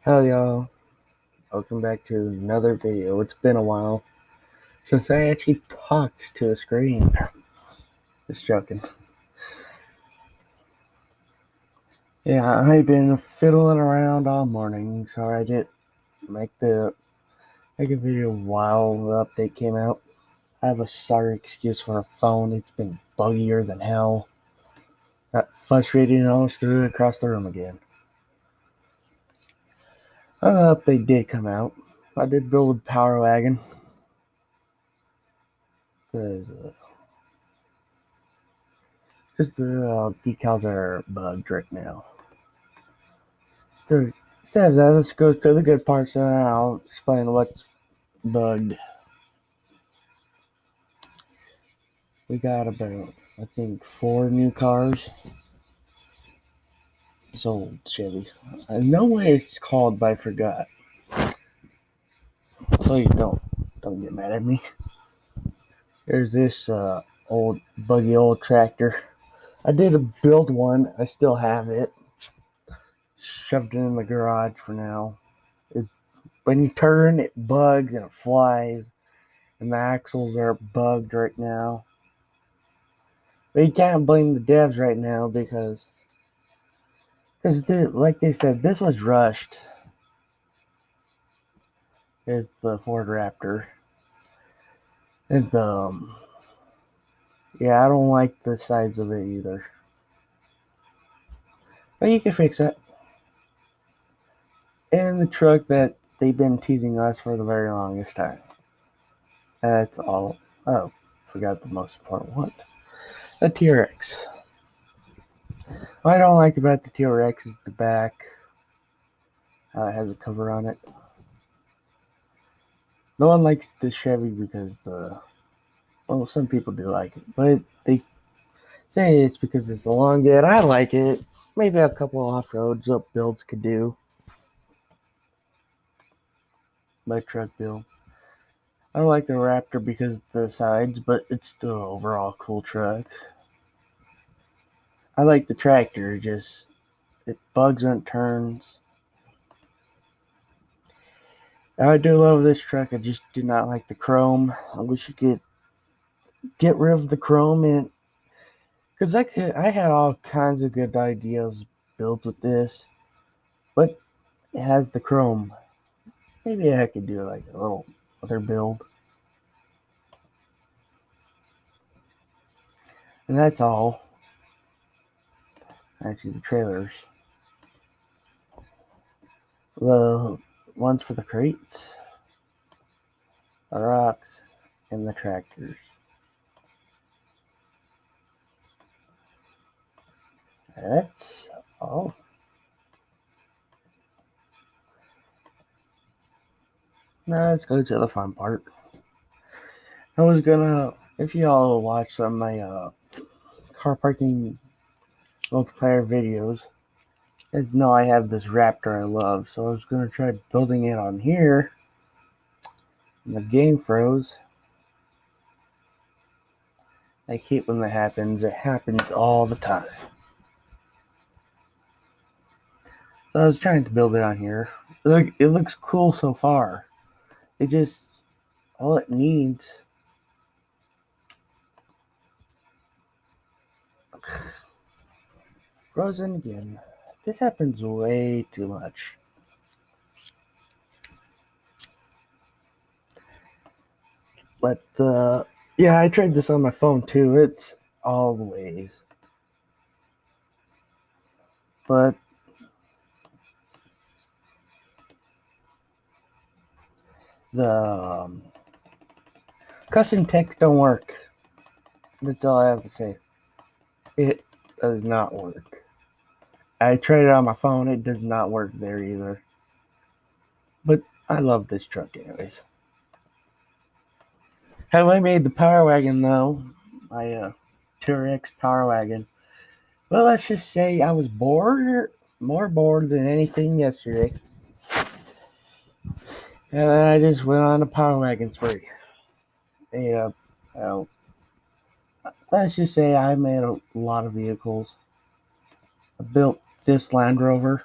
Hello, y'all. Welcome back to another video. It's been a while since I actually talked to a screen. Just joking. Yeah, I've been fiddling around all morning. Sorry I didn't make a video while the update came out. I have a sorry excuse for a phone. It's been buggier than hell. Got frustrated and almost threw it across the room again. Update did come out. I did build a power wagon because the decals are bugged right now. So, instead of that, let's go through the good parts and then I'll explain what's bugged. We got about, I think, 4 new cars sold Chevy. I know what it's called, but I forgot. Please don't get mad at me. There's this old buggy old tractor. I did build one. I still have it. Shoved it in the garage for now. When you turn, it bugs and it flies, and the axles are bugged right now. But you can't blame the devs right now because like they said, this was rushed. Is the Ford Raptor. And yeah, I don't like the sides of it either. But you can fix it. And the truck that they've been teasing us for the very longest time. That's all. Oh, forgot the most important one. The TRX. What I don't like about the TRX is the back. It has a cover on it. No one likes the Chevy because some people do like it, but they say it's because it's the long bit. I like it. Maybe a couple off-road builds could do. My truck build. I don't like the Raptor because of the sides, but it's still an overall cool truck. I like the tractor, it bugs when it turns. I do love this truck. I just do not like the chrome. I wish you could get rid of the chrome and because I had all kinds of good ideas built with this, but it has the chrome. Maybe I could do like a little other build. And that's all. Actually, the trailers. The ones for the crates, the rocks, and the tractors. That's all. Now let's go to the fun part. I was gonna, if y'all watch some of my car parking multiplayer videos, as know I have this Raptor I love, so I was gonna try building it on here. And the game froze. I hate when that happens. It happens all the time. So I was trying to build it on here. It looks cool so far. It just all it needs. Frozen again. This happens way too much. But yeah, I tried this on my phone too. It's all the ways. But the custom text don't work. That's all I have to say. It does not work. I tried it on my phone. It does not work there either. But I love this truck anyways. How I made the Power Wagon though, my TRX Power Wagon. Well, let's just say I was bored, more bored than anything yesterday. And then I just went on a Power Wagon spree. Yeah, well, let's just say I made a lot of vehicles. I built this Land Rover.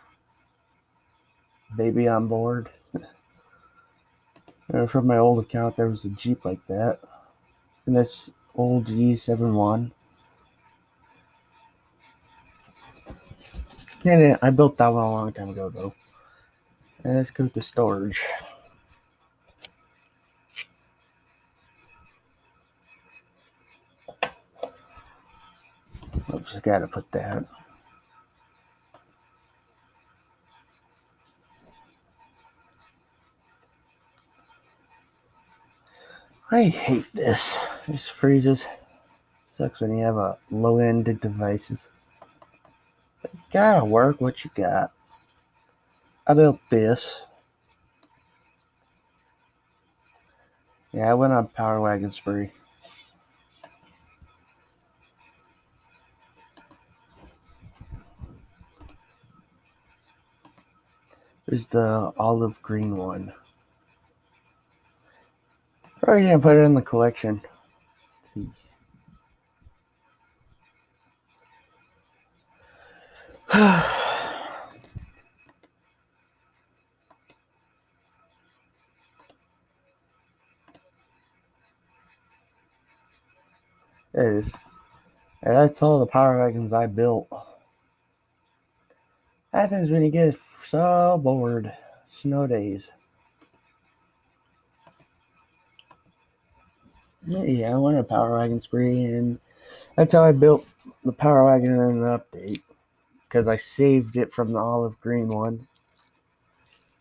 baby on board. From my old account, there was a Jeep like that. And this old G71. And I built that one a long time ago, though. And let's go to storage. Oops, I gotta put that. I hate this. This freezes. Sucks when you have a low-end devices. But you gotta work what you got. I built this. Yeah, I went on Power Wagon spree. There's the olive green one. Probably gonna put it in the collection. It is. And that's all the Power Wagons I built. Happens when you get so bored. Snow days. Yeah, I went a Power Wagon spree, and that's how I built the Power Wagon in the update. Because I saved it from the olive green one.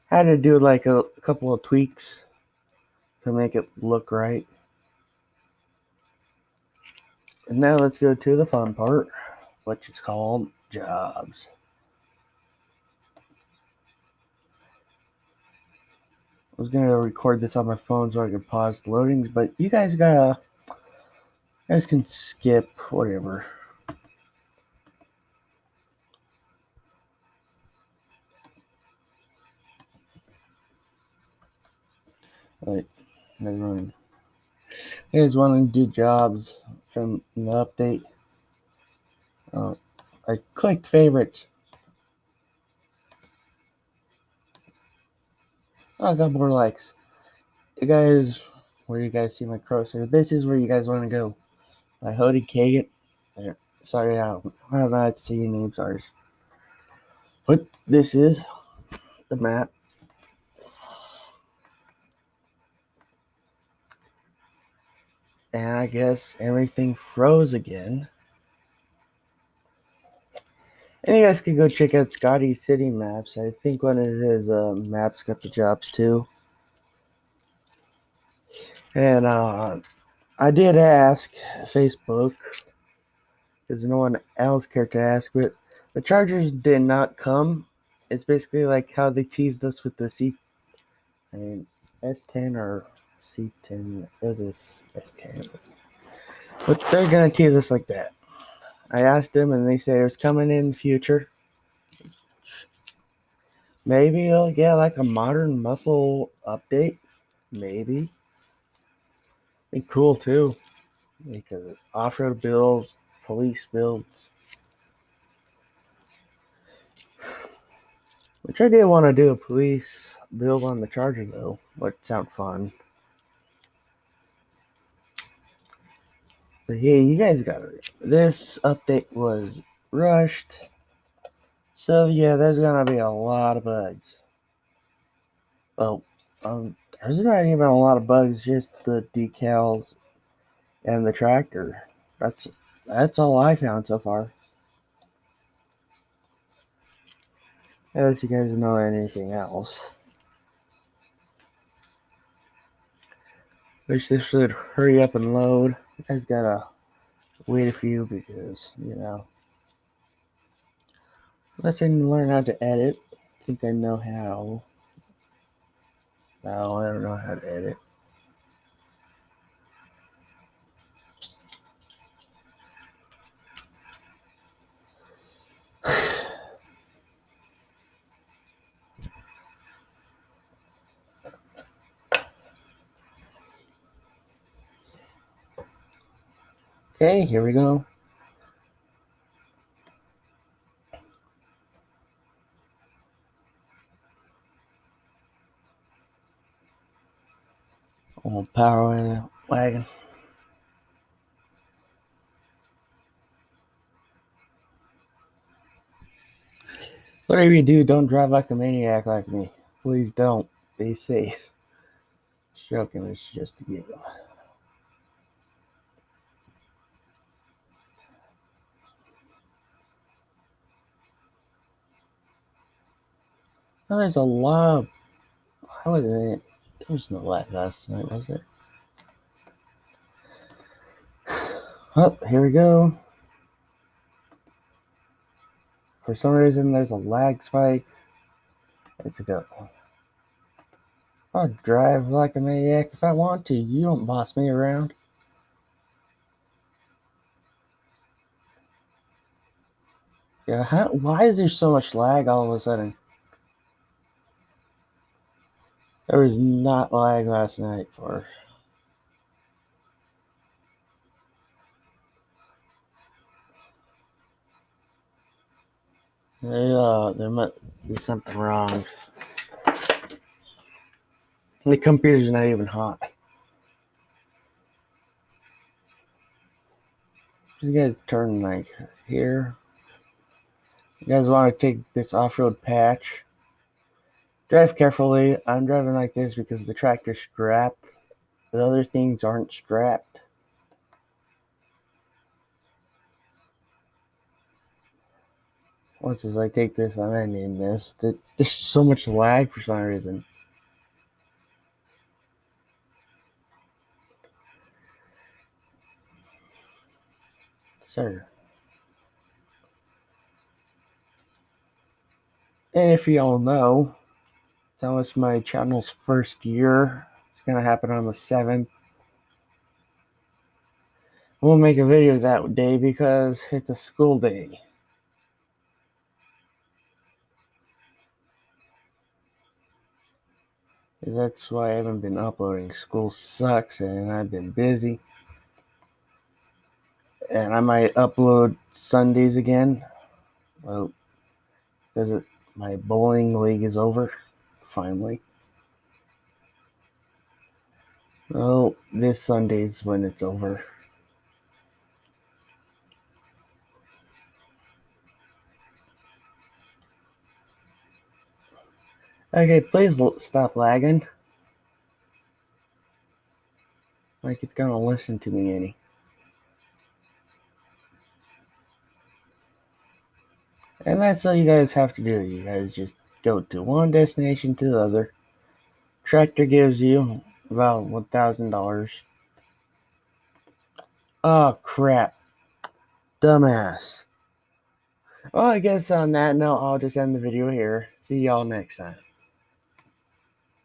Had to do like a couple of tweaks to make it look right. And now let's go to the fun part, which is called jobs. I was gonna record this on my phone so I could pause the loadings, but you guys can skip whatever. Like, never mind. You guys want to do jobs from the update? I clicked favorites. Oh, I got more likes. You guys, where you guys see my cursor, this is where you guys want to go. My hoodie Kagan. Sorry, I don't know how to say your name, sorry. But this is the map. And I guess everything froze again. And you guys can go check out Scotty's City Maps. I think one of his maps got the jobs too. And I did ask Facebook, because no one else cared to ask, but the Chargers did not come. It's basically like how they teased us with the S10 or C10. It was S10. But they're going to tease us like that. I asked them, and they say it's coming in the future. Maybe you'll get like a modern muscle update. Maybe. Be cool too. Because off-road builds, police builds. Which I did want to do a police build on the Charger though. Would sound fun. But yeah, you guys got it. This update was rushed. So yeah, there's gonna be a lot of bugs. Well, there's not even a lot of bugs, just the decals and the tractor. That's all I found so far. Unless you guys know anything else. Wish this would hurry up and load. You guys gotta wait a few because, unless I learn how to edit. I think I know how. No, I don't know how to edit. Okay, here we go. Old power wagon. Whatever you do, don't drive like a maniac like me. Please don't. Be safe. Joking, it's just a giggle. Oh, there's a lot of. How was it? There was no light last night, was it? Oh, here we go. For some reason, there's a lag spike. It's a go. I'll drive like a maniac if I want to. You don't boss me around. Yeah, why is there so much lag all of a sudden? There was not lag last night for. There might be something wrong. The computer's not even hot. You guys turn like here. You guys want to take this off-road patch? Drive carefully. I'm driving like this because the tractor's strapped. The other things aren't strapped. Once as I take this, I'm ending this. There's so much lag for some reason. Sir. And if you all know, that was my channel's first year. It's gonna happen on the 7th. We'll make a video that day because it's a school day. That's why I haven't been uploading. School sucks and I've been busy. And I might upload Sundays again. Well, because my bowling league is over. Finally. Well, this Sunday's when it's over. Okay, please stop lagging. Like it's gonna listen to me any. And that's all you guys have to do. You guys just go to one destination to the other. Tractor gives you about $1,000. Oh crap. Dumbass. Well, I guess on that note, I'll just end the video here. See y'all next time.